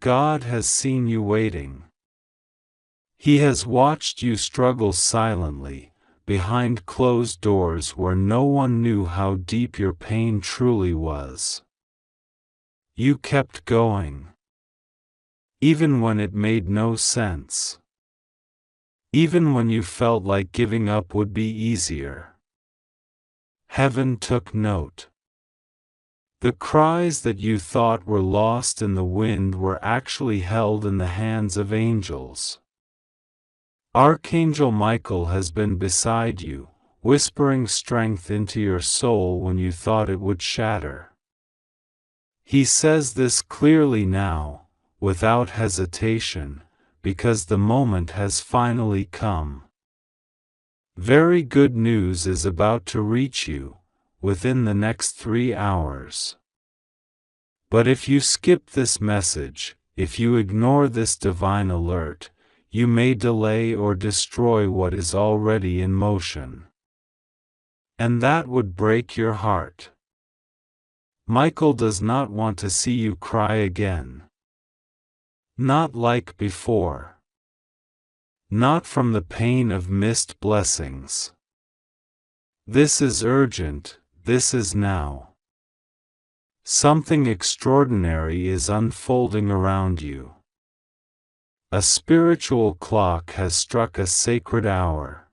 God has seen you waiting. He has watched you struggle silently, behind closed doors where no one knew how deep your pain truly was. You kept going. Even when it made no sense. Even when you felt like giving up would be easier. Heaven took note. The cries that you thought were lost in the wind were actually held in the hands of angels. Archangel Michael has been beside you, whispering strength into your soul when you thought it would shatter. He says this clearly now, without hesitation, because the moment has finally come. Very good news is about to reach you, within the next 3 hours. But if you skip this message, if you ignore this divine alert, you may delay or destroy what is already in motion. And that would break your heart. Michael does not want to see you cry again. Not like before. Not from the pain of missed blessings. This is urgent, this is now. Something extraordinary is unfolding around you. A spiritual clock has struck a sacred hour.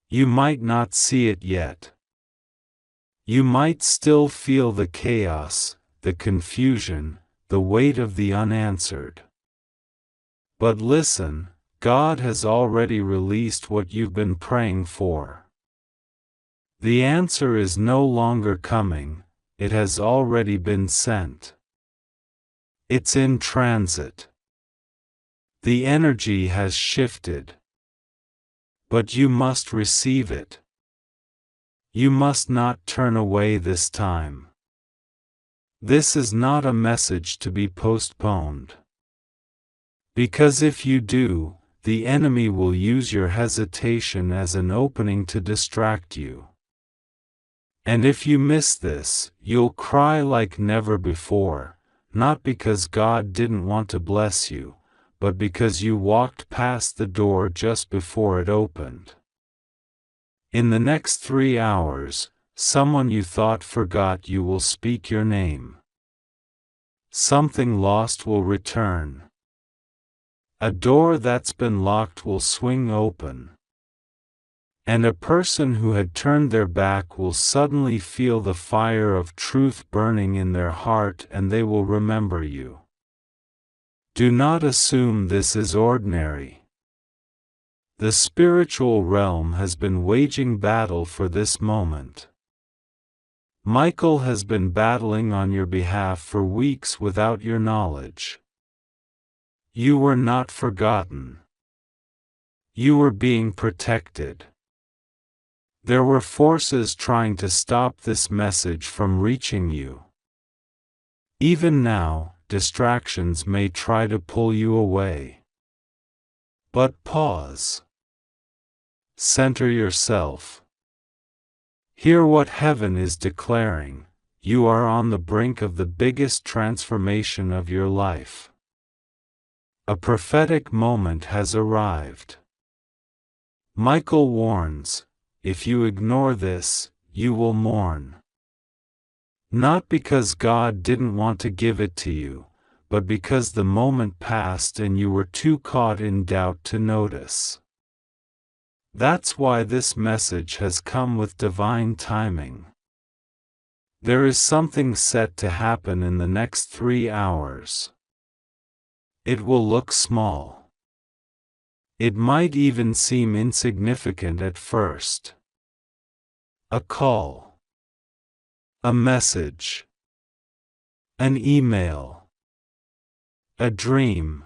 You might not see it yet. You might still feel the chaos, the confusion, the weight of the unanswered. But listen, God has already released what you've been praying for. The answer is no longer coming, it has already been sent. It's in transit. The energy has shifted. But you must receive it. You must not turn away this time. This is not a message to be postponed. Because if you do, the enemy will use your hesitation as an opening to distract you. And if you miss this, you'll cry like never before, not because God didn't want to bless you, but because you walked past the door just before it opened. In the next 3 hours, someone you thought forgot you will speak your name. Something lost will return. A door that's been locked will swing open. And a person who had turned their back will suddenly feel the fire of truth burning in their heart, and they will remember you. Do not assume this is ordinary. The spiritual realm has been waging battle for this moment. Michael has been battling on your behalf for weeks without your knowledge. You were not forgotten. You were being protected. There were forces trying to stop this message from reaching you. Even now, distractions may try to pull you away. But pause. Center yourself. Hear what heaven is declaring. You are on the brink of the biggest transformation of your life. A prophetic moment has arrived. Michael warns, if you ignore this, you will mourn. Not because God didn't want to give it to you, but because the moment passed and you were too caught in doubt to notice. That's why this message has come with divine timing. There is something set to happen in the next 3 hours. It will look small. It might even seem insignificant at first. A call. A message. An email. A dream.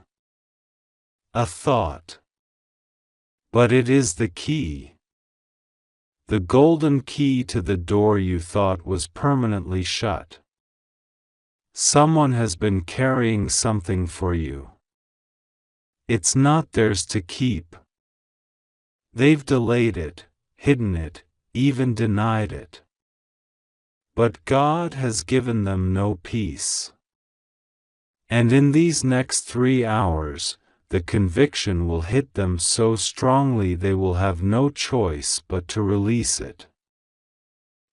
A thought. But it is the key. The golden key to the door you thought was permanently shut. Someone has been carrying something for you. It's not theirs to keep. They've delayed it, hidden it, even denied it. But God has given them no peace. And in these next 3 hours, the conviction will hit them so strongly they will have no choice but to release it.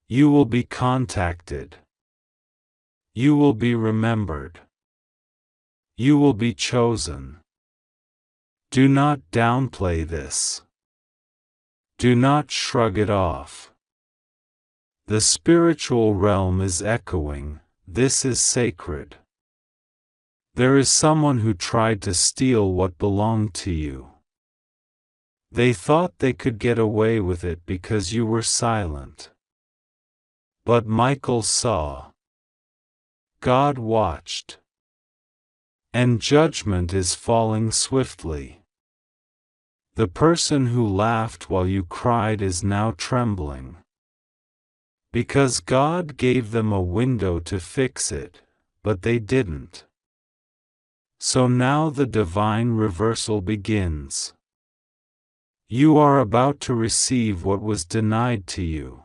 You will be contacted. You will be remembered. You will be chosen. Do not downplay this. Do not shrug it off. The spiritual realm is echoing, this is sacred. There is someone who tried to steal what belonged to you. They thought they could get away with it because you were silent. But Michael saw. God watched. And judgment is falling swiftly. The person who laughed while you cried is now trembling. Because God gave them a window to fix it, but they didn't. So now the divine reversal begins. You are about to receive what was denied to you.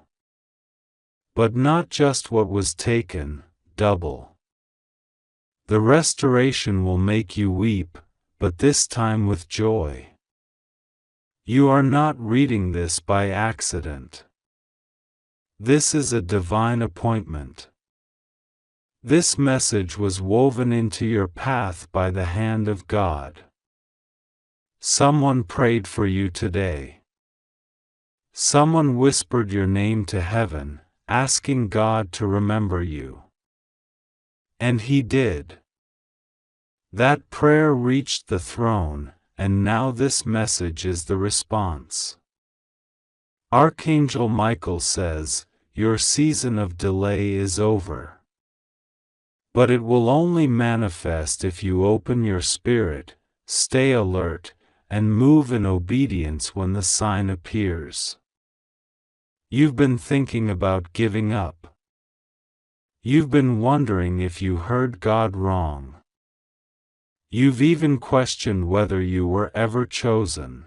But not just what was taken, double. The restoration will make you weep, but this time with joy. You are not reading this by accident. This is a divine appointment. This message was woven into your path by the hand of God. Someone prayed for you today. Someone whispered your name to heaven, asking God to remember you. And He did. That prayer reached the throne, and now this message is the response. Archangel Michael says, your season of delay is over. But it will only manifest if you open your spirit, stay alert, and move in obedience when the sign appears. You've been thinking about giving up. You've been wondering if you heard God wrong. You've even questioned whether you were ever chosen.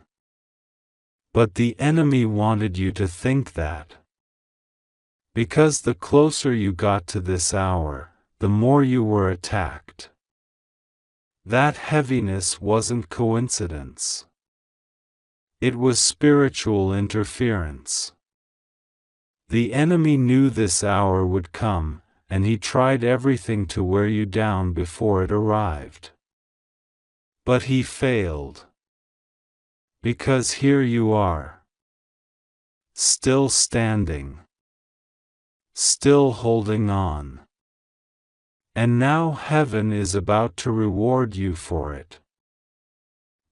But the enemy wanted you to think that. Because the closer you got to this hour, the more you were attacked. That heaviness wasn't coincidence. It was spiritual interference. The enemy knew this hour would come, and he tried everything to wear you down before it arrived. But he failed. Because here you are. Still standing. Still holding on. And now heaven is about to reward you for it.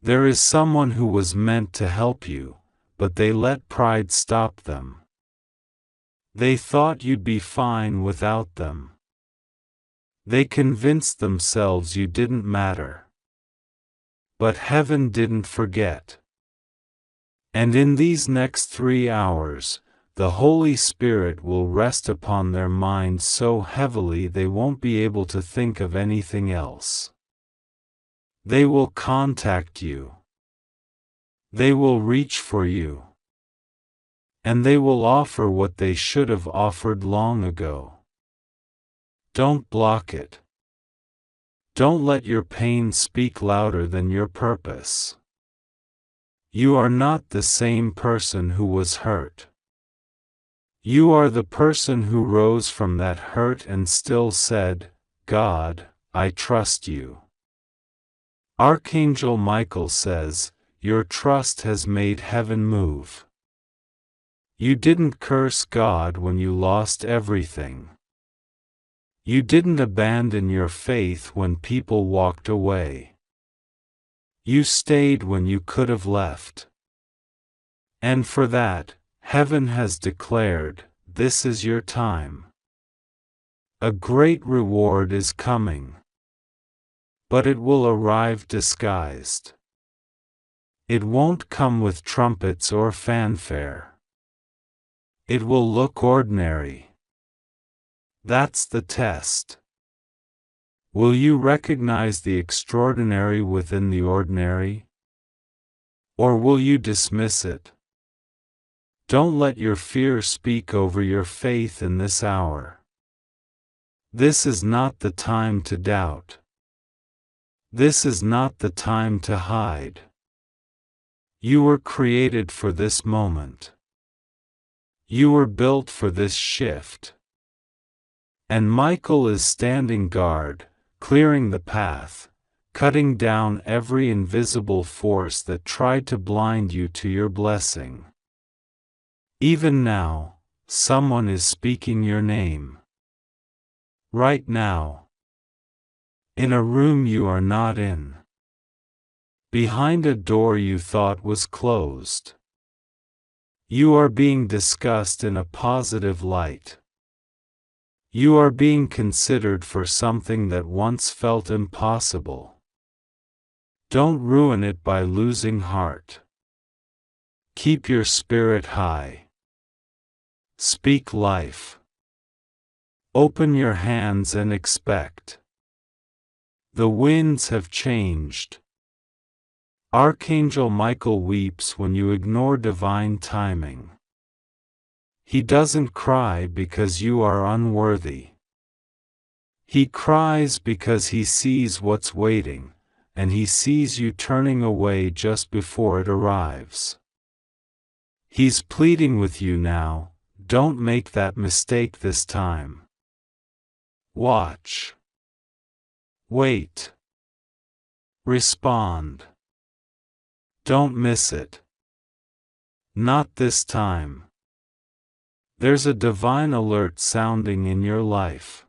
There is someone who was meant to help you, but they let pride stop them. They thought you'd be fine without them. They convinced themselves you didn't matter. But heaven didn't forget. And in these next 3 hours, the Holy Spirit will rest upon their minds so heavily they won't be able to think of anything else. They will contact you. They will reach for you. And they will offer what they should have offered long ago. Don't block it. Don't let your pain speak louder than your purpose. You are not the same person who was hurt. You are the person who rose from that hurt and still said, God, I trust you. Archangel Michael says, your trust has made heaven move. You didn't curse God when you lost everything. You didn't abandon your faith when people walked away. You stayed when you could have left. And for that, heaven has declared, this is your time. A great reward is coming. But it will arrive disguised. It won't come with trumpets or fanfare. It will look ordinary. That's the test. Will you recognize the extraordinary within the ordinary? Or will you dismiss it? Don't let your fear speak over your faith in this hour. This is not the time to doubt. This is not the time to hide. You were created for this moment. You were built for this shift. And Michael is standing guard, clearing the path, cutting down every invisible force that tried to blind you to your blessing. Even now, someone is speaking your name. Right now. In a room you are not in. Behind a door you thought was closed. You are being discussed in a positive light. You are being considered for something that once felt impossible. Don't ruin it by losing heart. Keep your spirit high. Speak life. Open your hands and expect. The winds have changed. Archangel Michael weeps when you ignore divine timing. He doesn't cry because you are unworthy. He cries because he sees what's waiting, and he sees you turning away just before it arrives. He's pleading with you now, don't make that mistake this time. Watch. Wait. Respond. Don't miss it. Not this time. There's a divine alert sounding in your life.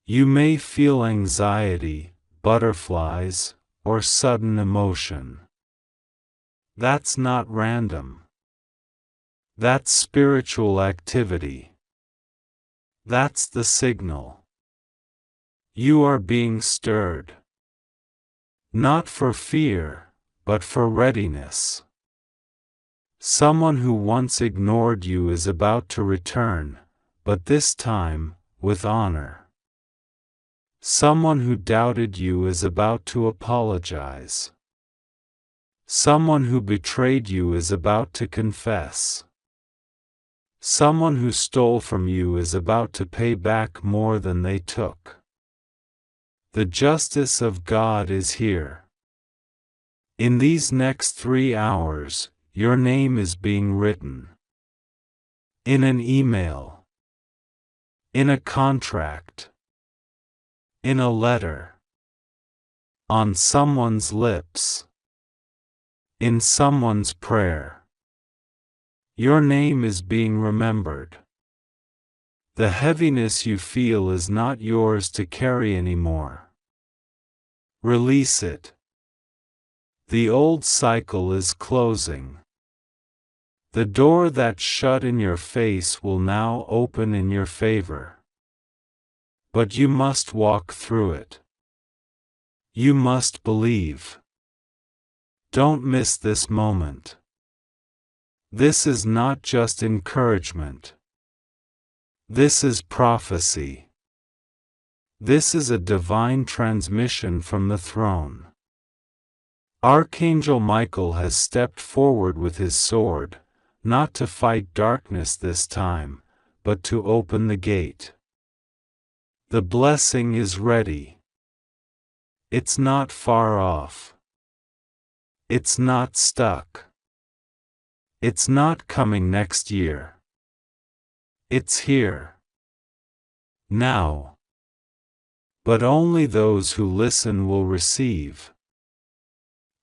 You may feel anxiety, butterflies, or sudden emotion. That's not random. That's spiritual activity. That's the signal. You are being stirred. Not for fear, but for readiness. Someone who once ignored you is about to return, but this time, with honor. Someone who doubted you is about to apologize. Someone who betrayed you is about to confess. Someone who stole from you is about to pay back more than they took. The justice of God is here. In these next 3 hours, your name is being written. In an email. In a contract. In a letter. On someone's lips. In someone's prayer. Your name is being remembered. The heaviness you feel is not yours to carry anymore. Release it. The old cycle is closing. The door that's shut in your face will now open in your favor. But you must walk through it. You must believe. Don't miss this moment. This is not just encouragement. This is prophecy. This is a divine transmission from the throne. Archangel Michael has stepped forward with his sword, not to fight darkness this time, but to open the gate. The blessing is ready. It's not far off. It's not stuck. It's not coming next year. It's here. Now. But only those who listen will receive.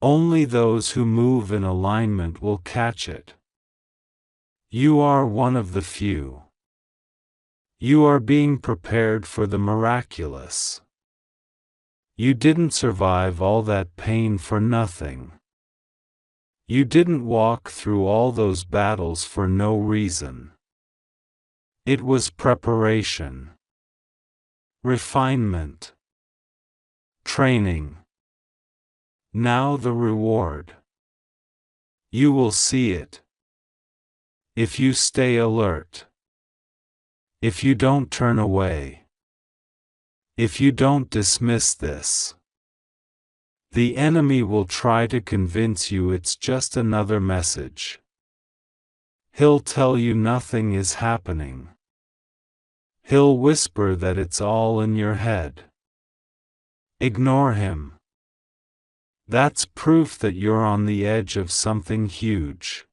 Only those who move in alignment will catch it. You are one of the few. You are being prepared for the miraculous. You didn't survive all that pain for nothing. You didn't walk through all those battles for no reason. It was preparation. Refinement. Training. Now the reward. You will see it. If you stay alert. If you don't turn away. If you don't dismiss this. The enemy will try to convince you it's just another message. He'll tell you nothing is happening. He'll whisper that it's all in your head. Ignore him. That's proof that you're on the edge of something huge.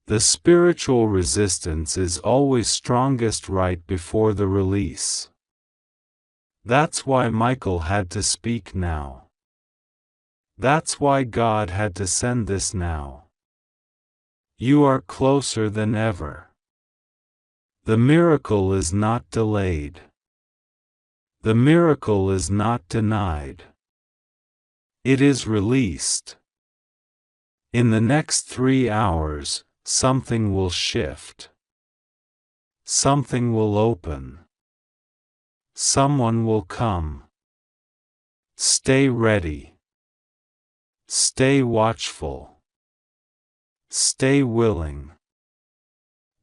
The spiritual resistance is always strongest right before the release. That's why Michael had to speak now. That's why God had to send this now. You are closer than ever. The miracle is not delayed. The miracle is not denied. It is released. In the next 3 hours, something will shift. Something will open. Someone will come. Stay ready. Stay watchful. Stay willing.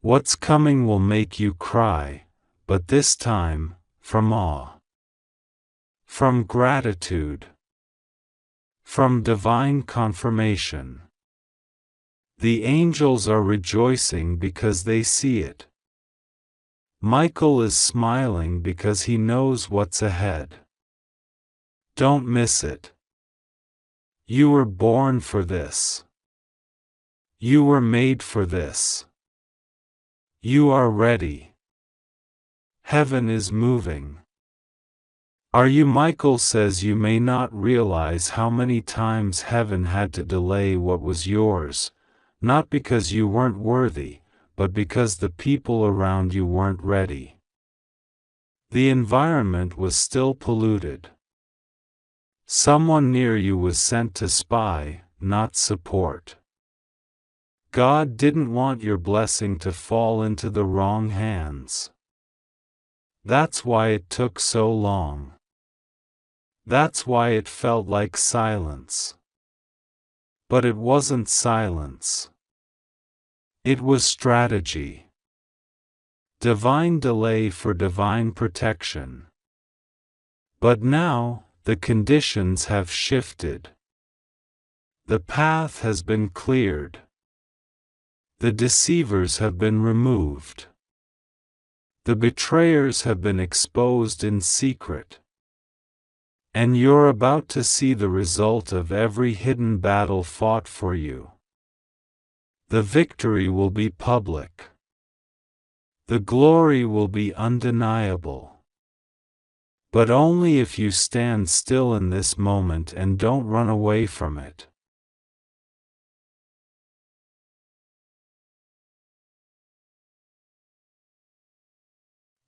What's coming will make you cry, but this time, from awe. From gratitude. From divine confirmation. The angels are rejoicing because they see it. Michael is smiling because he knows what's ahead. Don't miss it. You were born for this. You were made for this. You are ready. Heaven is moving. Are you? Michael says you may not realize how many times heaven had to delay what was yours, not because you weren't worthy, but because the people around you weren't ready. The environment was still polluted. Someone near you was sent to spy, not support. God didn't want your blessing to fall into the wrong hands. That's why it took so long. That's why it felt like silence. But it wasn't silence. It was strategy. Divine delay for divine protection. But now, the conditions have shifted. The path has been cleared. The deceivers have been removed. The betrayers have been exposed in secret. And you're about to see the result of every hidden battle fought for you. The victory will be public. The glory will be undeniable. But only if you stand still in this moment and don't run away from it.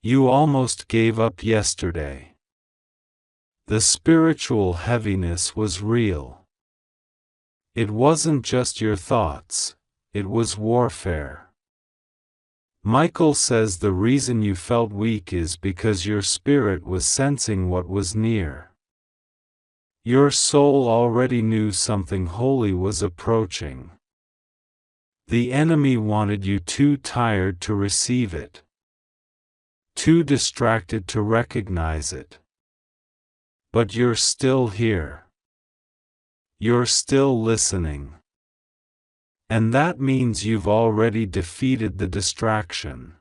You almost gave up yesterday. The spiritual heaviness was real. It wasn't just your thoughts, it was warfare. Michael says the reason you felt weak is because your spirit was sensing what was near. Your soul already knew something holy was approaching. The enemy wanted you too tired to receive it. Too distracted to recognize it. But you're still here. You're still listening. And that means you've already defeated the distraction.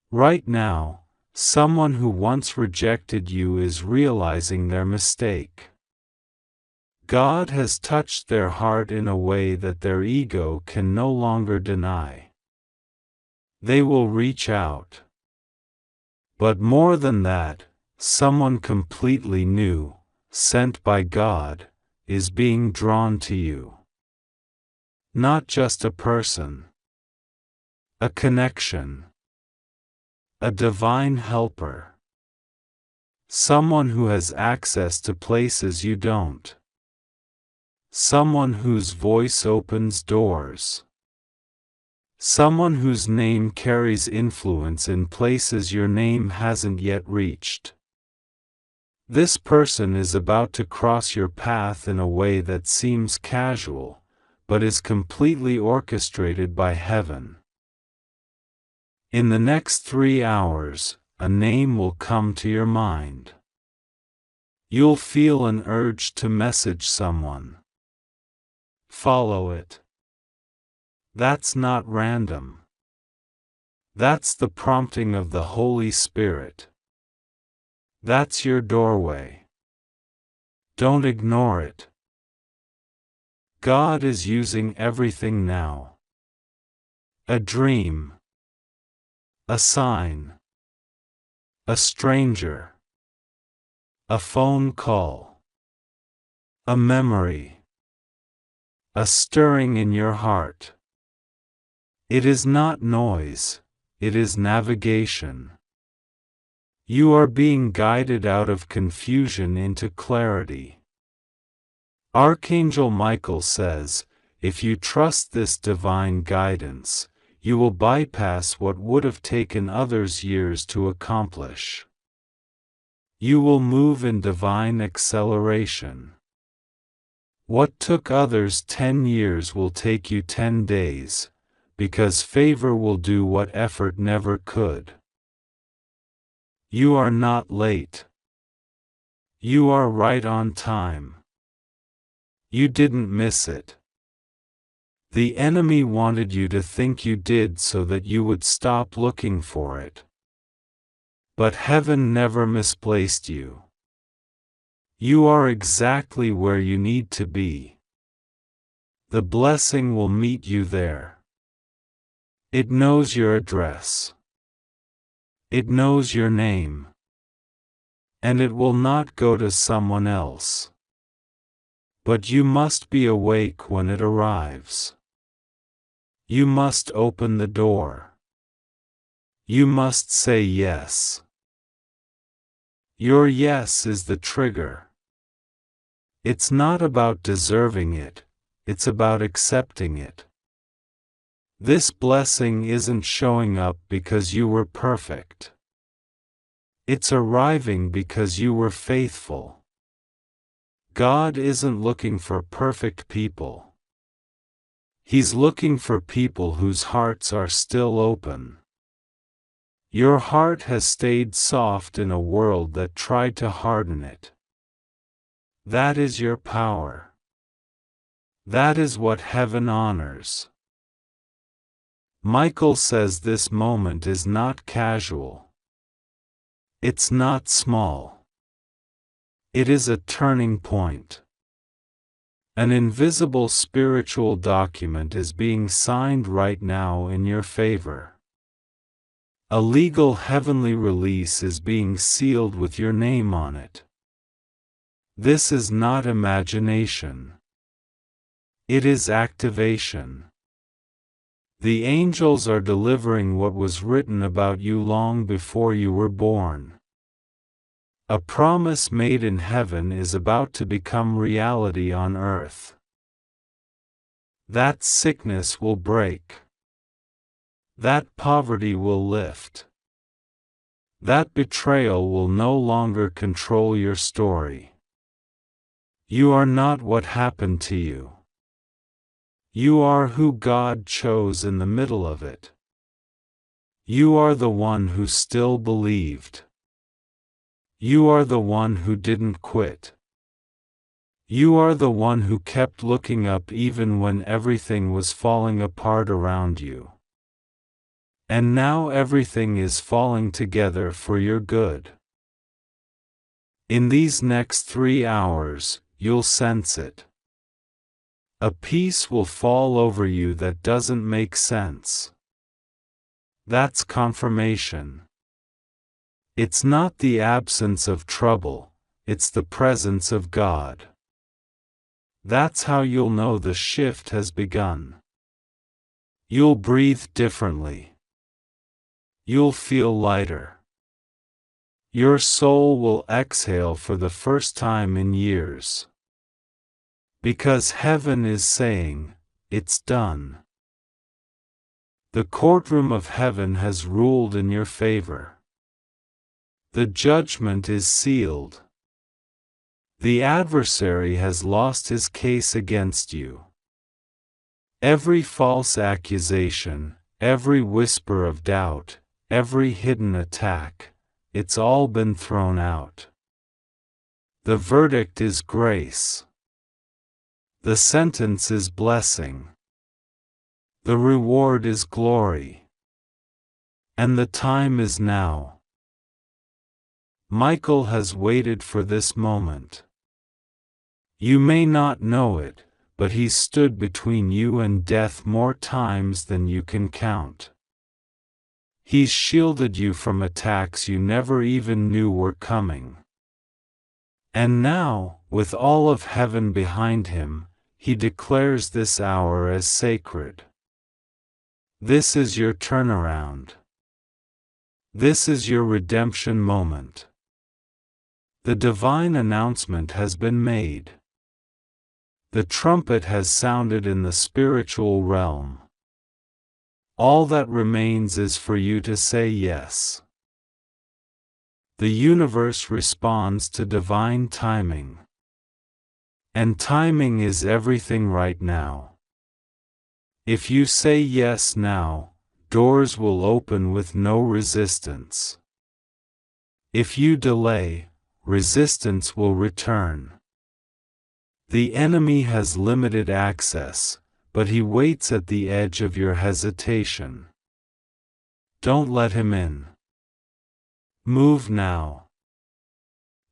Right now, someone who once rejected you is realizing their mistake. God has touched their heart in a way that their ego can no longer deny. They will reach out. But more than that, someone completely new, sent by God, is being drawn to you. Not just a person. A connection. A divine helper. Someone who has access to places you don't. Someone whose voice opens doors. Someone whose name carries influence in places your name hasn't yet reached. This person is about to cross your path in a way that seems casual, but is completely orchestrated by heaven. In the next 3 hours, a name will come to your mind. You'll feel an urge to message someone. Follow it. That's not random. That's the prompting of the Holy Spirit. That's your doorway. Don't ignore it. God is using everything now. A dream. A sign. A stranger. A phone call. A memory. A stirring in your heart. It is not noise, it is navigation. You are being guided out of confusion into clarity. Archangel Michael says, if you trust this divine guidance, you will bypass what would have taken others years to accomplish. You will move in divine acceleration. What took others 10 years will take you 10 days, because favor will do what effort never could. You are not late. You are right on time. You didn't miss it. The enemy wanted you to think you did so that you would stop looking for it. But heaven never misplaced you. You are exactly where you need to be. The blessing will meet you there. It knows your address. It knows your name. And it will not go to someone else. But you must be awake when it arrives. You must open the door. You must say yes. Your yes is the trigger. It's not about deserving it, it's about accepting it. This blessing isn't showing up because you were perfect. It's arriving because you were faithful. God isn't looking for perfect people. He's looking for people whose hearts are still open. Your heart has stayed soft in a world that tried to harden it. That is your power. That is what heaven honors. Michael says this moment is not casual. It's not small. It is a turning point. An invisible spiritual document is being signed right now in your favor. A legal heavenly release is being sealed with your name on it. This is not imagination. It is activation. The angels are delivering what was written about you long before you were born. A promise made in heaven is about to become reality on earth. That sickness will break. That poverty will lift. That betrayal will no longer control your story. You are not what happened to you. You are who God chose in the middle of it. You are the one who still believed. You are the one who didn't quit. You are the one who kept looking up even when everything was falling apart around you. And now everything is falling together for your good. In these next 3 hours, you'll sense it. A peace will fall over you that doesn't make sense. That's confirmation. It's not the absence of trouble, it's the presence of God. That's how you'll know the shift has begun. You'll breathe differently. You'll feel lighter. Your soul will exhale for the first time in years. Because heaven is saying, it's done. The courtroom of heaven has ruled in your favor. The judgment is sealed. The adversary has lost his case against you. Every false accusation, every whisper of doubt, every hidden attack, it's all been thrown out. The verdict is grace. The sentence is blessing. The reward is glory. And the time is now. Michael has waited for this moment. You may not know it, but he stood between you and death more times than you can count. He's shielded you from attacks you never even knew were coming. And now, with all of heaven behind him, he declares this hour as sacred. This is your turnaround. This is your redemption moment. The divine announcement has been made. The trumpet has sounded in the spiritual realm. All that remains is for you to say yes. The universe responds to divine timing. And timing is everything right now. If you say yes now, doors will open with no resistance. If you delay, resistance will return. The enemy has limited access, but he waits at the edge of your hesitation. Don't let him in. Move now.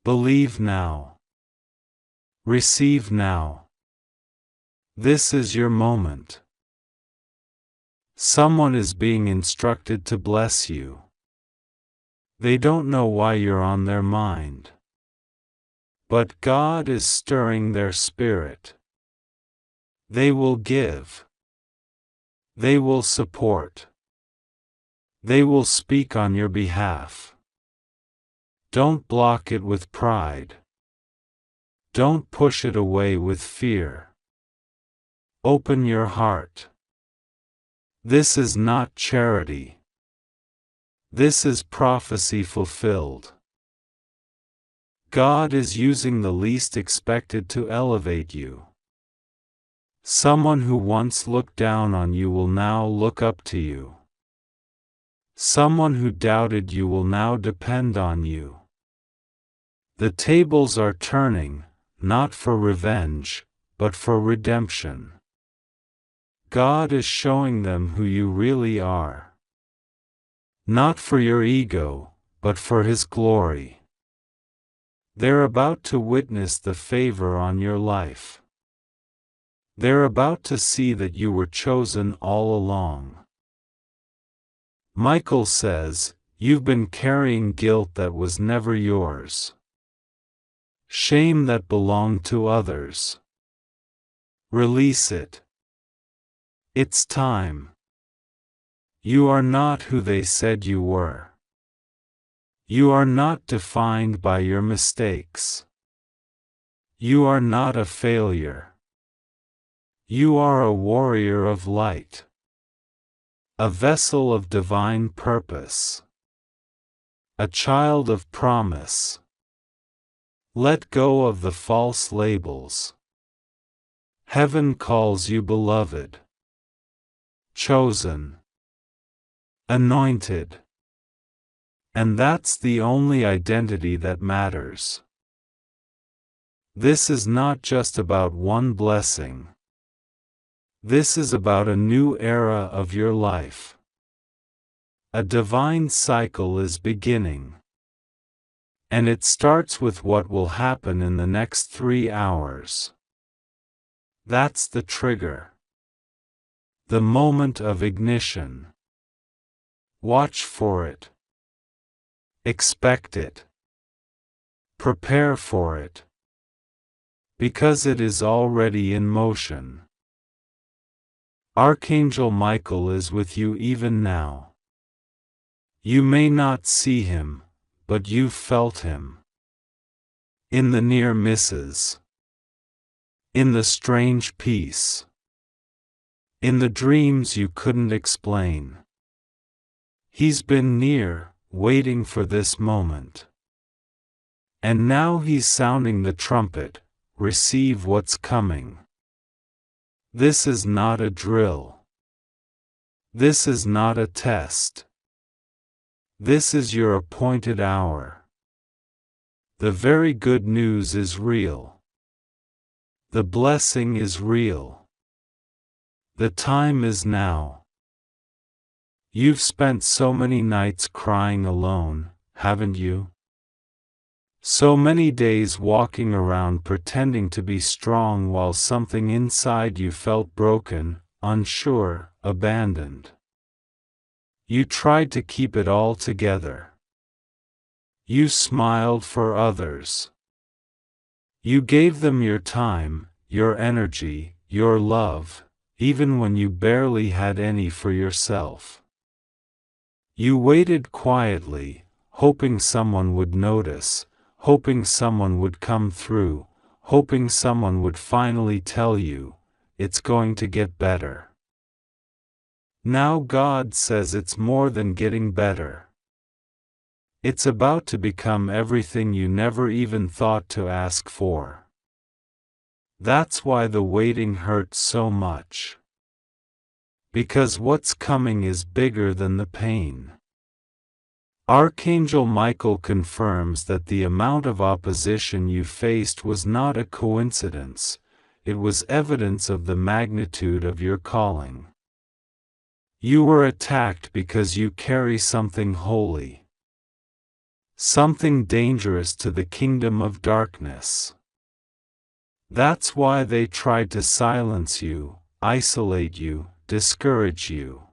Believe now. Receive now. This is your moment. Someone is being instructed to bless you. They don't know why you're on their mind. But God is stirring their spirit. They will give. They will support. They will speak on your behalf. Don't block it with pride. Don't push it away with fear. Open your heart. This is not charity. This is prophecy fulfilled. God is using the least expected to elevate you. Someone who once looked down on you will now look up to you. Someone who doubted you will now depend on you. The tables are turning, not for revenge, but for redemption. God is showing them who you really are. Not for your ego, but for His glory. They're about to witness the favor on your life. They're about to see that you were chosen all along. Michael says, you've been carrying guilt that was never yours. Shame that belonged to others. Release it. It's time. You are not who they said you were. You are not defined by your mistakes. You are not a failure. You are a warrior of light. A vessel of divine purpose. A child of promise. Let go of the false labels. Heaven calls you beloved. Chosen. Anointed. And that's the only identity that matters. This is not just about one blessing. This is about a new era of your life. A divine cycle is beginning. And it starts with what will happen in the next 3 hours. That's the trigger. The moment of ignition. Watch for it. Expect it. Prepare for it. Because it is already in motion. Archangel Michael is with you even now. You may not see him, but you've felt him. In the near misses. In the strange peace. In the dreams you couldn't explain. He's been near, waiting for this moment. And now he's sounding the trumpet, receive what's coming. This is not a drill. This is not a test. This is your appointed hour. The very good news is real. The blessing is real. The time is now. You've spent so many nights crying alone, haven't you? So many days walking around pretending to be strong while something inside you felt broken, unsure, abandoned. You tried to keep it all together. You smiled for others. You gave them your time, your energy, your love, even when you barely had any for yourself. You waited quietly, hoping someone would notice, hoping someone would come through, hoping someone would finally tell you, it's going to get better. Now God says it's more than getting better. It's about to become everything you never even thought to ask for. That's why the waiting hurts so much. Because what's coming is bigger than the pain. Archangel Michael confirms that the amount of opposition you faced was not a coincidence, it was evidence of the magnitude of your calling. You were attacked because you carry something holy, something dangerous to the kingdom of darkness. That's why they tried to silence you, isolate you, discourage you.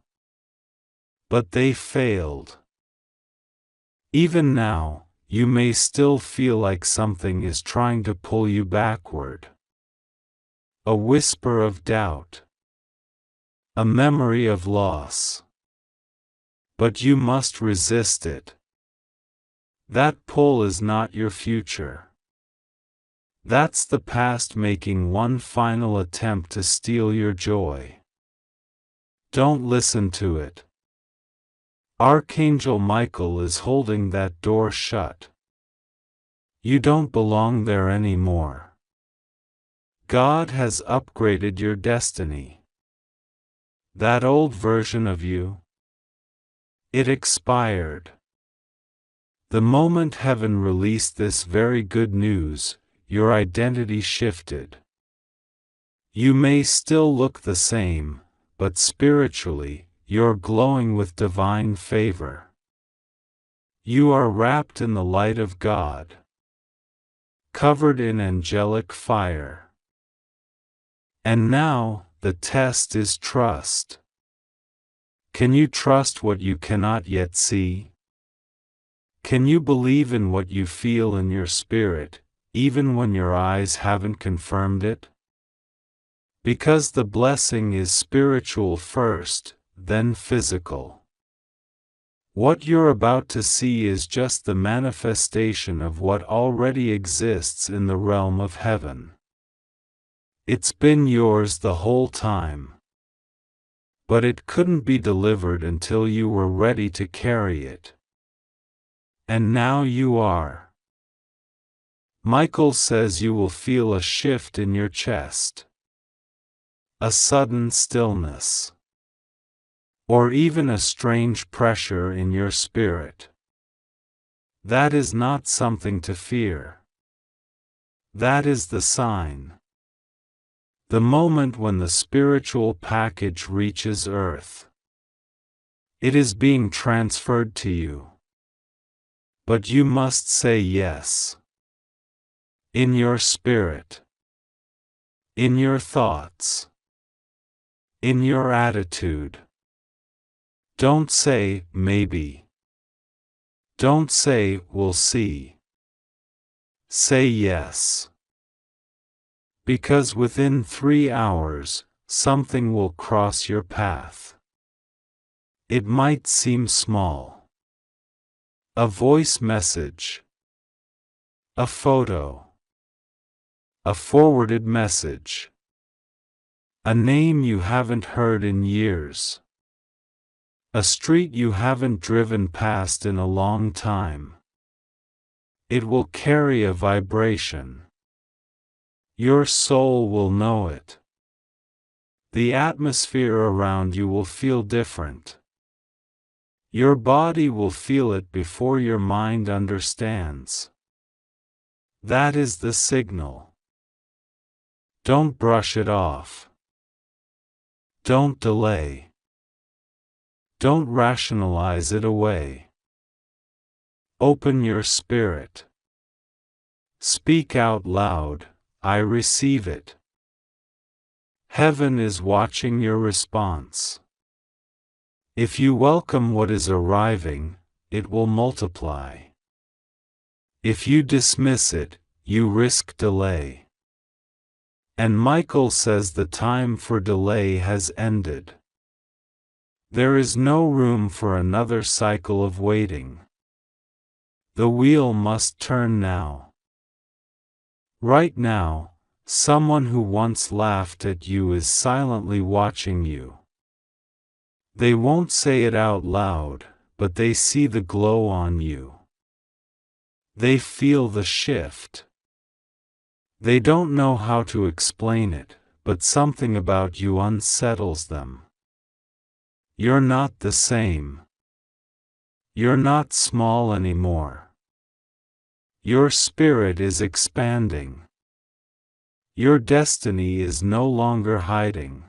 But they failed. Even now, you may still feel like something is trying to pull you backward. A whisper of doubt. A memory of loss. But you must resist it. That pull is not your future. That's the past making one final attempt to steal your joy. Don't listen to it. Archangel Michael is holding that door shut. You don't belong there anymore. God has upgraded your destiny. That old version of you, it expired. The moment heaven released this very good news, your identity shifted. You may still look the same, but spiritually, you're glowing with divine favor. You are wrapped in the light of God, covered in angelic fire. And now, the test is trust. Can you trust what you cannot yet see? Can you believe in what you feel in your spirit, even when your eyes haven't confirmed it? Because the blessing is spiritual first, then physical. What you're about to see is just the manifestation of what already exists in the realm of heaven. It's been yours the whole time. But it couldn't be delivered until you were ready to carry it. And now you are. Michael says you will feel a shift in your chest. A sudden stillness. Or even a strange pressure in your spirit. That is not something to fear. That is the sign. The moment when the spiritual package reaches earth. It is being transferred to you. But you must say yes. In your spirit. In your thoughts. In your attitude. Don't say, maybe. Don't say, we'll see. Say yes. Because within 3 hours, something will cross your path. It might seem small. A voice message. A photo. A forwarded message. A name you haven't heard in years. A street you haven't driven past in a long time. It will carry a vibration. Your soul will know it. The atmosphere around you will feel different. Your body will feel it before your mind understands. That is the signal. Don't brush it off. Don't delay. Don't rationalize it away. Open your spirit. Speak out loud, I receive it. Heaven is watching your response. If you welcome what is arriving, it will multiply. If you dismiss it, you risk delay. And Michael says the time for delay has ended. There is no room for another cycle of waiting. The wheel must turn now. Right now, someone who once laughed at you is silently watching you. They won't say it out loud, but they see the glow on you. They feel the shift. They don't know how to explain it, but something about you unsettles them. You're not the same. You're not small anymore. Your spirit is expanding. Your destiny is no longer hiding.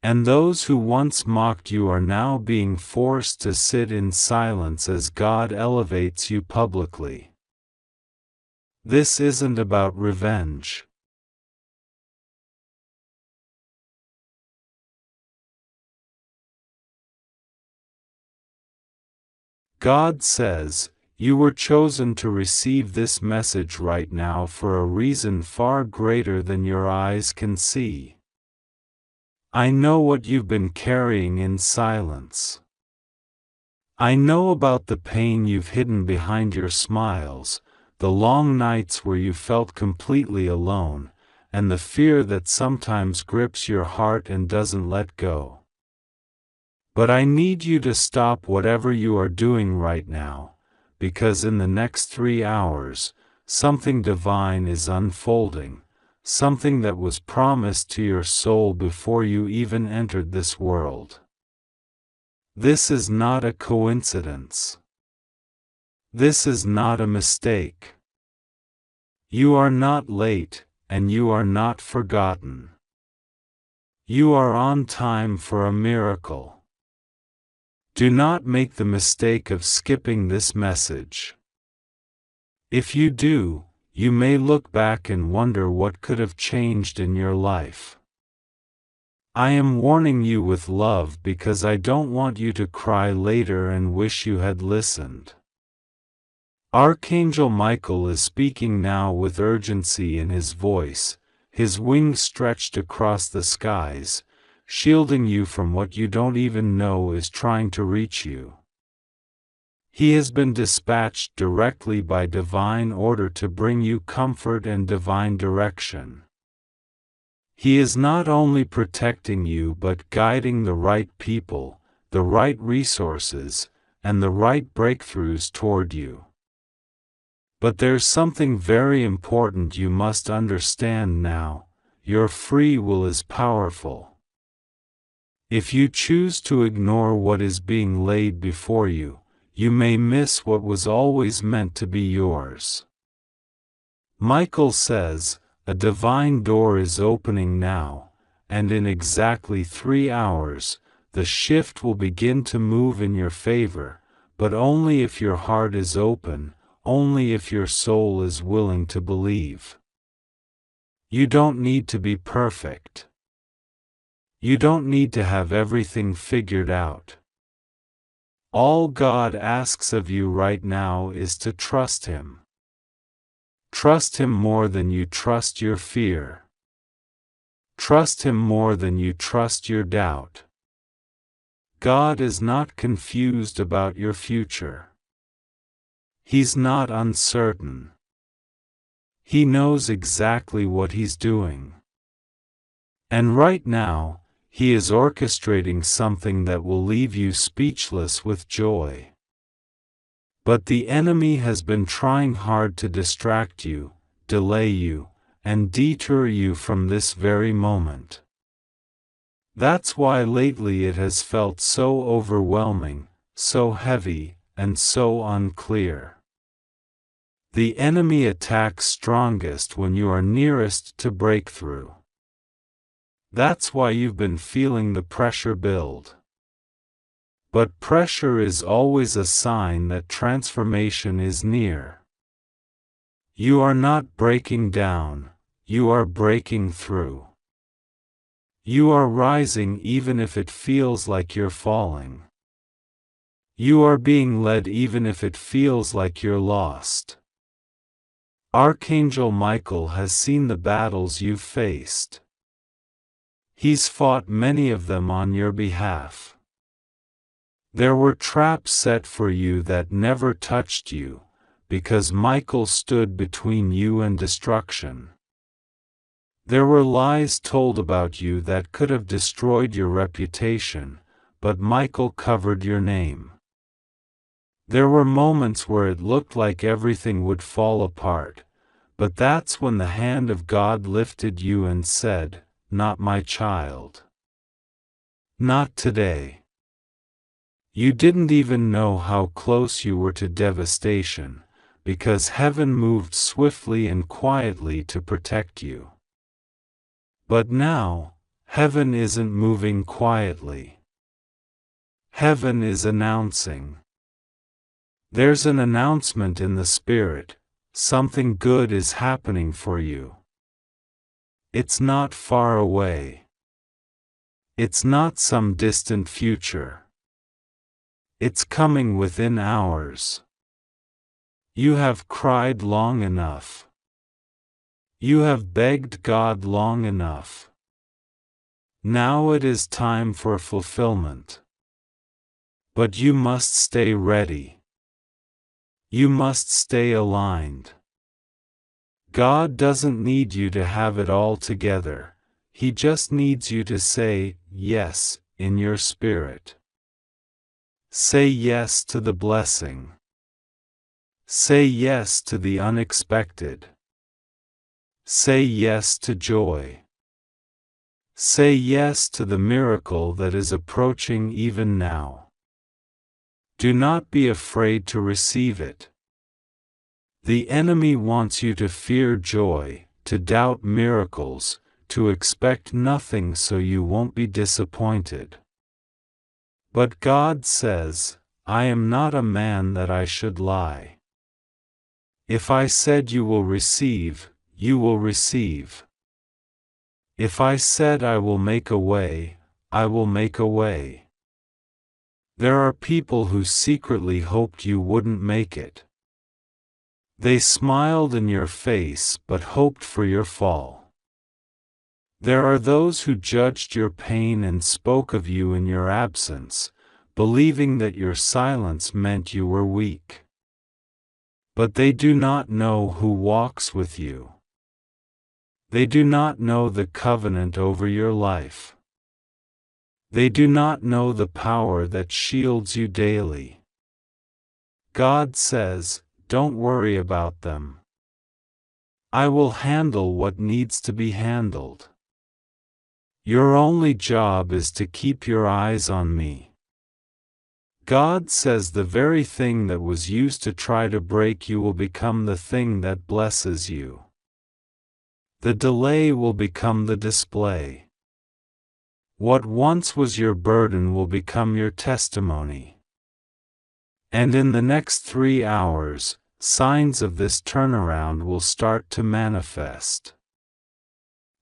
And those who once mocked you are now being forced to sit in silence as God elevates you publicly. This isn't about revenge. God says, you were chosen to receive this message right now for a reason far greater than your eyes can see. I know what you've been carrying in silence. I know about the pain you've hidden behind your smiles, the long nights where you felt completely alone, and the fear that sometimes grips your heart and doesn't let go. But I need you to stop whatever you are doing right now, because in the next 3 hours, something divine is unfolding. Something that was promised to your soul before you even entered this world. This is not a coincidence. This is not a mistake. You are not late, and you are not forgotten. You are on time for a miracle. Do not make the mistake of skipping this message. If you do, you may look back and wonder what could have changed in your life. I am warning you with love because I don't want you to cry later and wish you had listened. Archangel Michael is speaking now with urgency in his voice, his wings stretched across the skies, shielding you from what you don't even know is trying to reach you. He has been dispatched directly by divine order to bring you comfort and divine direction. He is not only protecting you but guiding the right people, the right resources, and the right breakthroughs toward you. But there's something very important you must understand now: your free will is powerful. If you choose to ignore what is being laid before you, you may miss what was always meant to be yours. Michael says, a divine door is opening now, and in exactly 3 hours, the shift will begin to move in your favor, but only if your heart is open, only if your soul is willing to believe. You don't need to be perfect. You don't need to have everything figured out. All God asks of you right now is to trust Him. Trust Him more than you trust your fear. Trust Him more than you trust your doubt. God is not confused about your future. He's not uncertain. He knows exactly what He's doing. And right now, He is orchestrating something that will leave you speechless with joy. But the enemy has been trying hard to distract you, delay you, and detour you from this very moment. That's why lately it has felt so overwhelming, so heavy, and so unclear. The enemy attacks strongest when you are nearest to breakthrough. That's why you've been feeling the pressure build. But pressure is always a sign that transformation is near. You are not breaking down, you are breaking through. You are rising even if it feels like you're falling. You are being led even if it feels like you're lost. Archangel Michael has seen the battles you've faced. He's fought many of them on your behalf. There were traps set for you that never touched you, because Michael stood between you and destruction. There were lies told about you that could have destroyed your reputation, but Michael covered your name. There were moments where it looked like everything would fall apart, but that's when the hand of God lifted you and said, "Not my child. Not today." You didn't even know how close you were to devastation, because heaven moved swiftly and quietly to protect you. But now, heaven isn't moving quietly. Heaven is announcing. There's an announcement in the Spirit, something good is happening for you. It's not far away. It's not some distant future. It's coming within hours. You have cried long enough. You have begged God long enough. Now it is time for fulfillment. But you must stay ready. You must stay aligned. God doesn't need you to have it all together, He just needs you to say yes in your spirit. Say yes to the blessing. Say yes to the unexpected. Say yes to joy. Say yes to the miracle that is approaching even now. Do not be afraid to receive it. The enemy wants you to fear joy, to doubt miracles, to expect nothing so you won't be disappointed. But God says, "I am not a man that I should lie. If I said you will receive, you will receive. If I said I will make a way, I will make a way." There are people who secretly hoped you wouldn't make it. They smiled in your face but hoped for your fall. There are those who judged your pain and spoke of you in your absence, believing that your silence meant you were weak. But they do not know who walks with you. They do not know the covenant over your life. They do not know the power that shields you daily. God says, "Don't worry about them. I will handle what needs to be handled. Your only job is to keep your eyes on me." God says the very thing that was used to try to break you will become the thing that blesses you. The delay will become the display. What once was your burden will become your testimony. And in the next 3 hours, signs of this turnaround will start to manifest.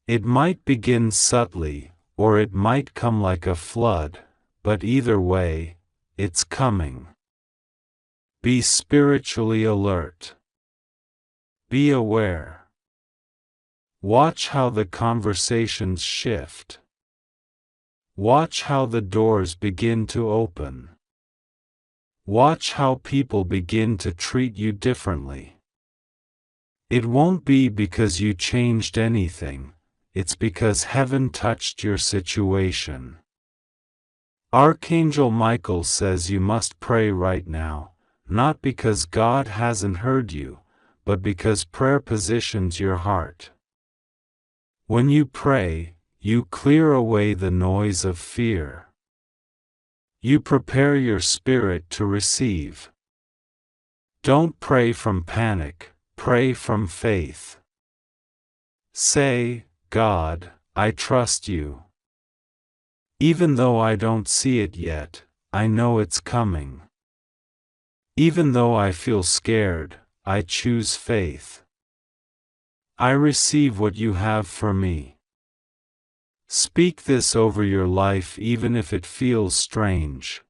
It might begin subtly, or it might come like a flood, but either way, it's coming. Be spiritually alert. Be aware. Watch how the conversations shift. Watch how the doors begin to open. Watch how people begin to treat you differently. It won't be because you changed anything, it's because heaven touched your situation. Archangel Michael says you must pray right now, not because God hasn't heard you, but because prayer positions your heart. When you pray, you clear away the noise of fear. You prepare your spirit to receive. Don't pray from panic, pray from faith. Say, "God, I trust you. Even though I don't see it yet, I know it's coming. Even though I feel scared, I choose faith. I receive what you have for me. Speak this over your life even if it feels strange.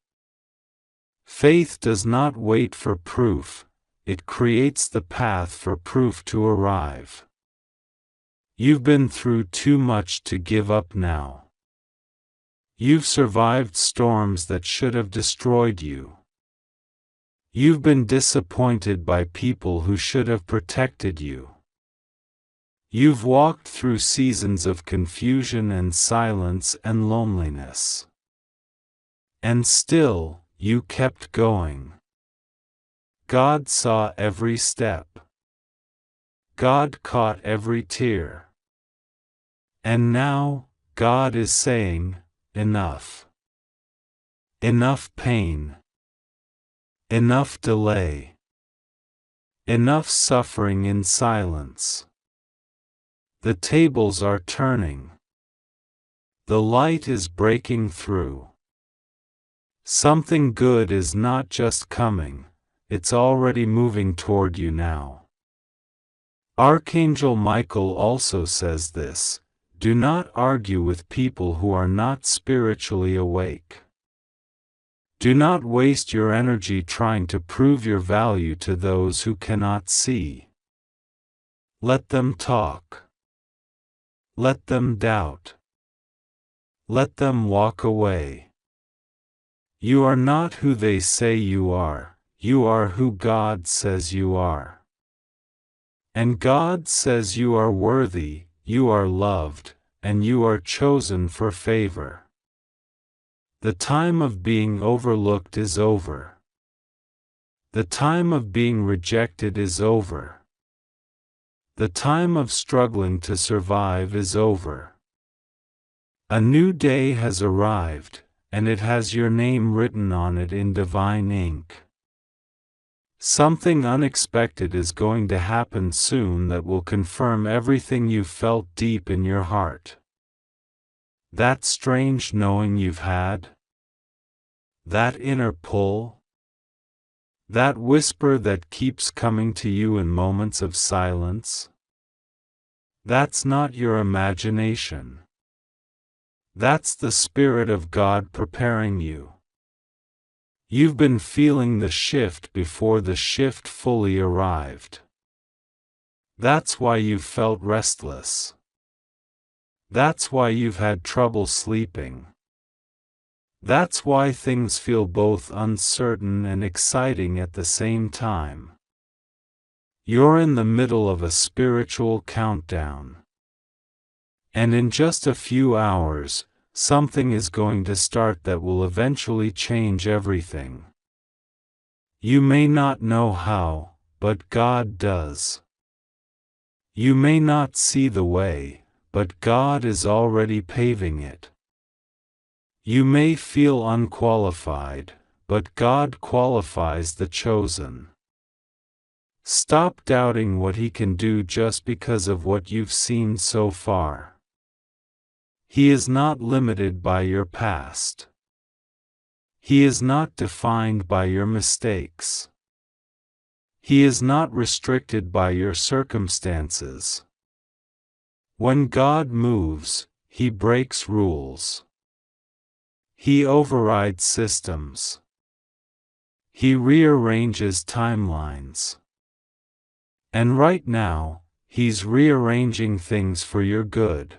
Faith does not wait for proof, it creates the path for proof to arrive. You've been through too much to give up now. You've survived storms that should have destroyed you. You've been disappointed by people who should have protected you. You've walked through seasons of confusion and silence and loneliness. And still, you kept going. God saw every step. God caught every tear. And now, God is saying, enough. Enough pain. Enough delay. Enough suffering in silence. The tables are turning. The light is breaking through. Something good is not just coming, it's already moving toward you now. Archangel Michael also says this: do not argue with people who are not spiritually awake. Do not waste your energy trying to prove your value to those who cannot see. Let them talk. Let them doubt. Let them walk away. You are not who they say you are who God says you are. And God says you are worthy, you are loved, and you are chosen for favor. The time of being overlooked is over. The time of being rejected is over. The time of struggling to survive is over. A new day has arrived, and it has your name written on it in divine ink. Something unexpected is going to happen soon that will confirm everything you felt deep in your heart. That strange knowing you've had? That inner pull? That whisper that keeps coming to you in moments of silence? That's not your imagination. That's the Spirit of God preparing you. You've been feeling the shift before the shift fully arrived. That's why you've felt restless. That's why you've had trouble sleeping. That's why things feel both uncertain and exciting at the same time. You're in the middle of a spiritual countdown. And in just a few hours, something is going to start that will eventually change everything. You may not know how, but God does. You may not see the way, but God is already paving it. You may feel unqualified, but God qualifies the chosen. Stop doubting what He can do just because of what you've seen so far. He is not limited by your past. He is not defined by your mistakes. He is not restricted by your circumstances. When God moves, He breaks rules. He overrides systems. He rearranges timelines. And right now, He's rearranging things for your good.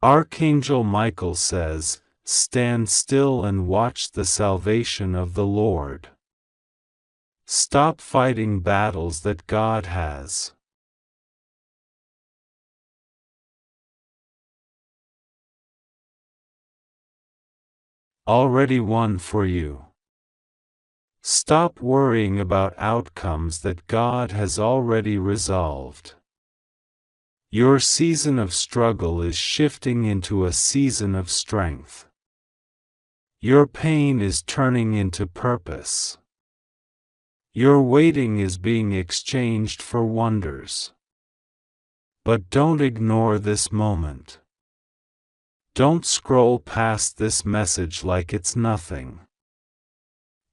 Archangel Michael says, "Stand still and watch the salvation of the Lord." Stop fighting battles that God has already won for you. Stop worrying about outcomes that God has already resolved. Your season of struggle is shifting into a season of strength. Your pain is turning into purpose. Your waiting is being exchanged for wonders. But don't ignore this moment. Don't scroll past this message like it's nothing.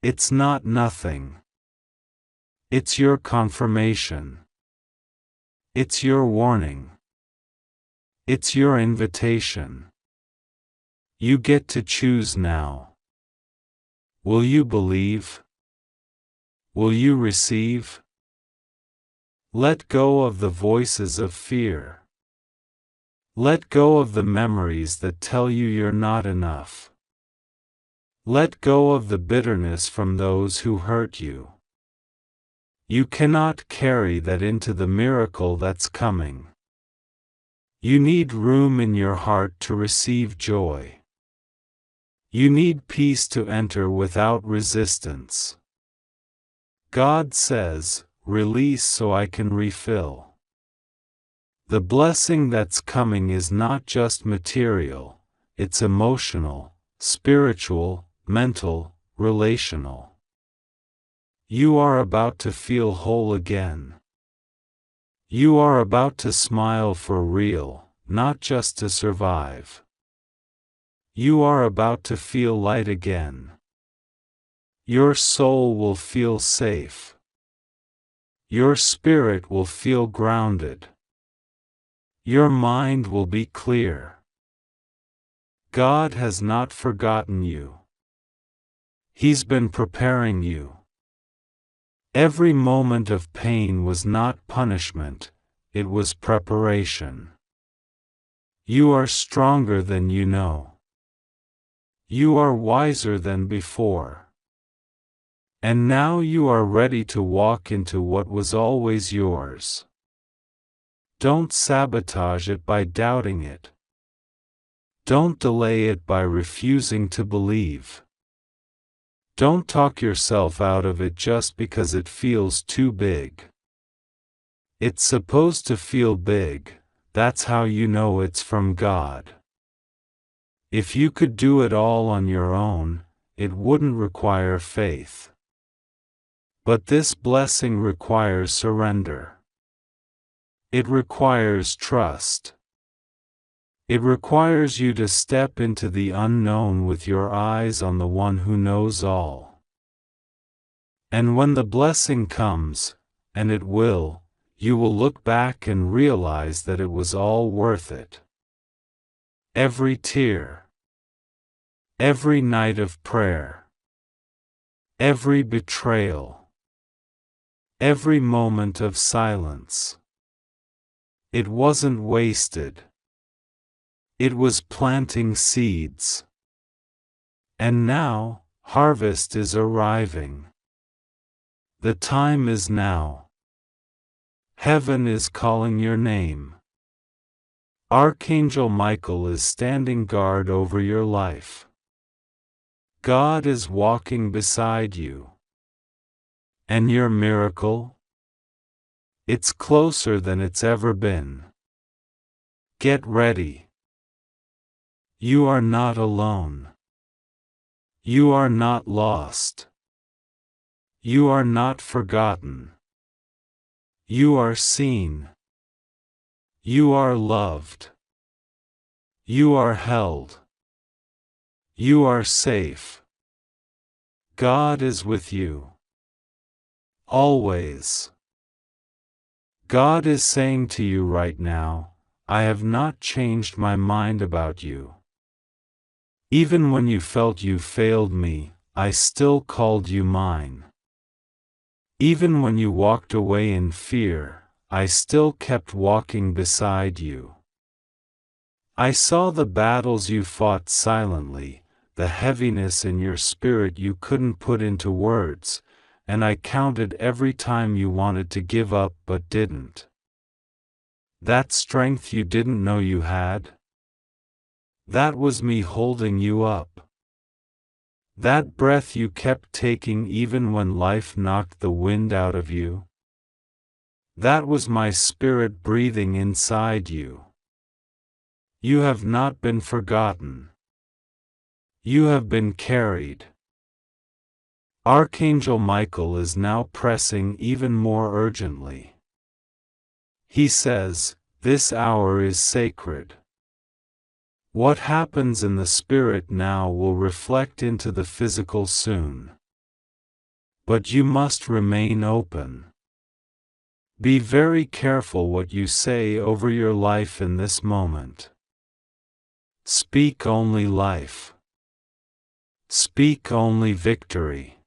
It's not nothing. It's your confirmation. It's your warning. It's your invitation. You get to choose now. Will you believe? Will you receive? Let go of the voices of fear. Let go of the memories that tell you you're not enough. Let go of the bitterness from those who hurt you. You cannot carry that into the miracle that's coming. You need room in your heart to receive joy. You need peace to enter without resistance. God says, "Release so I can refill." The blessing that's coming is not just material, it's emotional, spiritual, mental, relational. You are about to feel whole again. You are about to smile for real, not just to survive. You are about to feel light again. Your soul will feel safe. Your spirit will feel grounded. Your mind will be clear. God has not forgotten you. He's been preparing you. Every moment of pain was not punishment, it was preparation. You are stronger than you know. You are wiser than before. And now you are ready to walk into what was always yours. Don't sabotage it by doubting it. Don't delay it by refusing to believe. Don't talk yourself out of it just because it feels too big. It's supposed to feel big, that's how you know it's from God. If you could do it all on your own, it wouldn't require faith. But this blessing requires surrender. It requires trust. It requires you to step into the unknown with your eyes on the one who knows all. And when the blessing comes, and it will, you will look back and realize that it was all worth it. Every tear. Every night of prayer. Every betrayal. Every moment of silence. It wasn't wasted. It was planting seeds. And now, harvest is arriving. The time is now. Heaven is calling your name. Archangel Michael is standing guard over your life. God is walking beside you. And your miracle? It's closer than it's ever been. Get ready. You are not alone. You are not lost. You are not forgotten. You are seen. You are loved. You are held. You are safe. God is with you. Always. God is saying to you right now, I have not changed my mind about you. Even when you felt you failed me, I still called you mine. Even when you walked away in fear, I still kept walking beside you. I saw the battles you fought silently, the heaviness in your spirit you couldn't put into words, and I counted every time you wanted to give up but didn't. That strength you didn't know you had? That was me holding you up. That breath you kept taking even when life knocked the wind out of you? That was my spirit breathing inside you. You have not been forgotten. You have been carried. Archangel Michael is now pressing even more urgently. He says, this hour is sacred. What happens in the spirit now will reflect into the physical soon. But you must remain open. Be very careful what you say over your life in this moment. Speak only life. Speak only victory.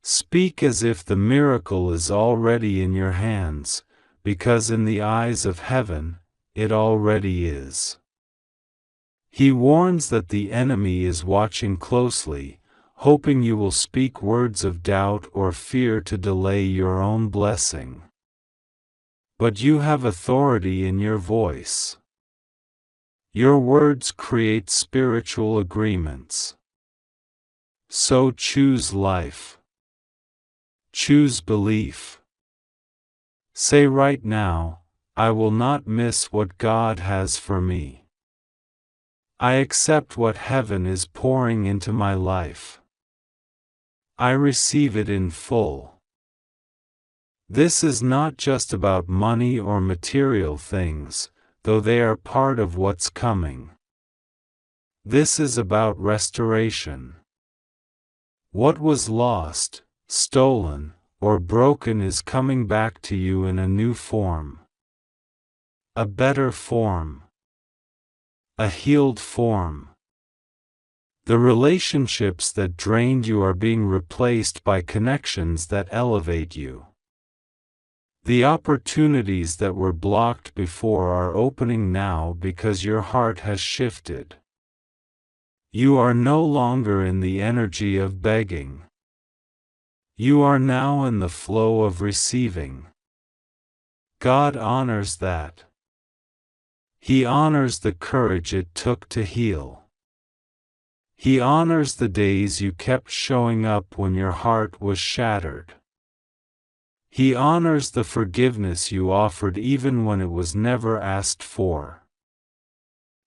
Speak as if the miracle is already in your hands, because in the eyes of heaven, it already is. He warns that the enemy is watching closely, hoping you will speak words of doubt or fear to delay your own blessing. But you have authority in your voice. Your words create spiritual agreements. So choose life. Choose belief. Say right now, I will not miss what God has for me. I accept what heaven is pouring into my life. I receive it in full. This is not just about money or material things, though they are part of what's coming. This is about restoration. What was lost, stolen, or broken is coming back to you in a new form. A better form. A healed form. The relationships that drained you are being replaced by connections that elevate you. The opportunities that were blocked before are opening now because your heart has shifted. You are no longer in the energy of begging. You are now in the flow of receiving. God honors that. He honors the courage it took to heal. He honors the days you kept showing up when your heart was shattered. He honors the forgiveness you offered even when it was never asked for.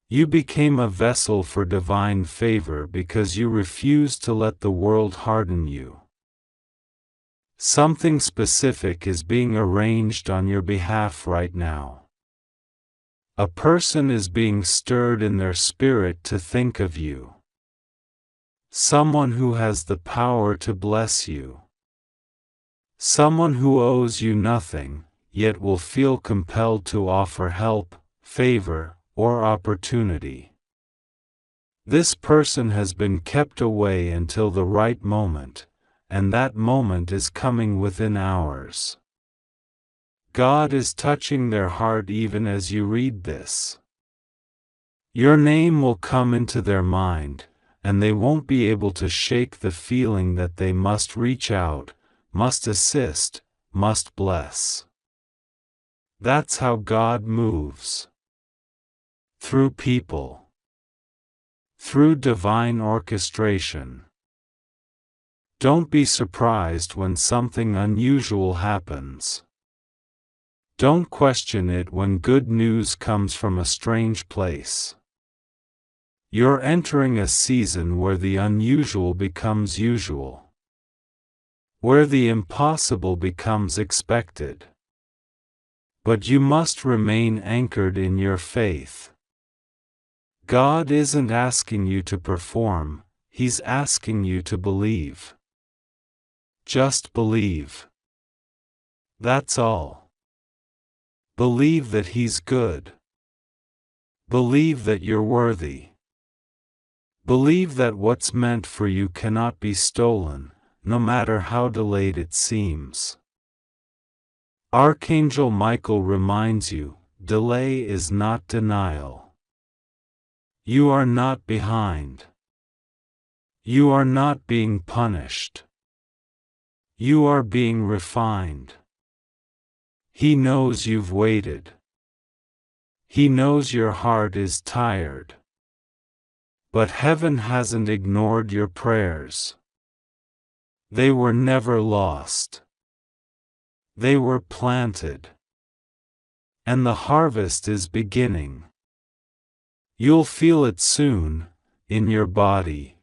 You became a vessel for divine favor because you refused to let the world harden you. Something specific is being arranged on your behalf right now. A person is being stirred in their spirit to think of you. Someone who has the power to bless you. Someone who owes you nothing, yet will feel compelled to offer help, favor, or opportunity. This person has been kept away until the right moment, and that moment is coming within hours. God is touching their heart even as you read this. Your name will come into their mind, and they won't be able to shake the feeling that they must reach out, must assist, must bless. That's how God moves. Through people. Through divine orchestration. Don't be surprised when something unusual happens. Don't question it when good news comes from a strange place. You're entering a season where the unusual becomes usual. Where the impossible becomes expected. But you must remain anchored in your faith. God isn't asking you to perform, He's asking you to believe. Just believe. That's all. Believe that He's good. Believe that you're worthy. Believe that what's meant for you cannot be stolen, no matter how delayed it seems. Archangel Michael reminds you, delay is not denial. You are not behind. You are not being punished. You are being refined. He knows you've waited. He knows your heart is tired. But heaven hasn't ignored your prayers. They were never lost. They were planted. And the harvest is beginning. You'll feel it soon, in your body,